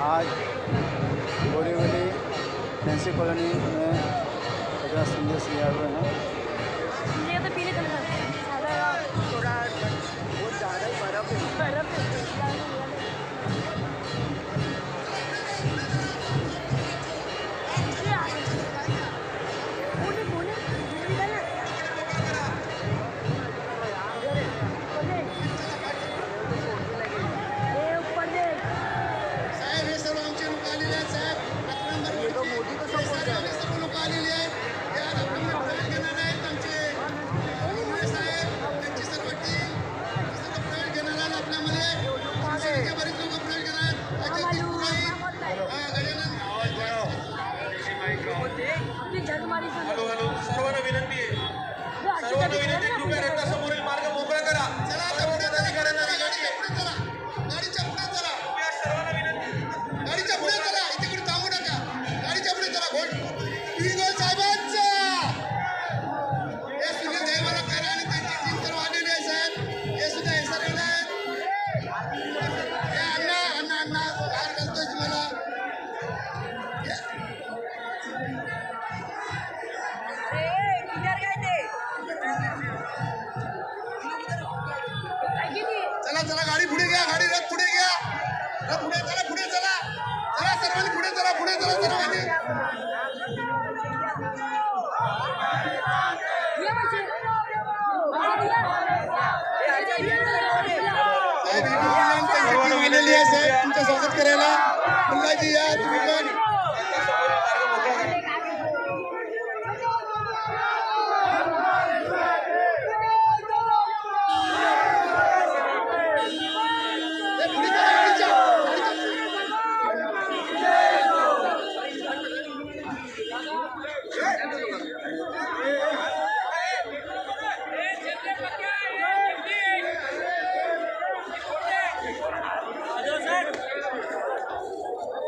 आज Borivali fancy colony में एक संदेश लिया हुए हैं। ये तो पीले कलर का थोड़ा बहुत ज़्यादा बर्फ हॅलो हॅलो सर्वांना विनंती आहे कृपया रस्त्यासमोरील मार्ग मोकळा करा. चला आता पुढे अधिकाऱ्यांना गाडीच्या पुढे चला. गाडीच्या पुढे चला. कृपया सर्वांना विनंती. गाडीच्या पुढे चला. इथे कुठे थांबू नका. गाडीच्या पुढे चला. गोल साहेबांचा हे सुनील देवाला करा आणि त्यांची टीम सर्व आलेली आहे साहेब. हे सुद्धा SRL आहेत. हे अण्णा बाहेर घालतोय तुम्हाला. चला चला गाडी पुढे घ्या. गाडी रथ पुढे घ्या. रथ पुढे चला. पुढे चला. चला सर्वांनी पुढे चला. पुढे चला सर्वांनी. साहेब आलेली आहे साहेब तुमचं स्वागत करायला. मुलाजी या तुम्ही पण.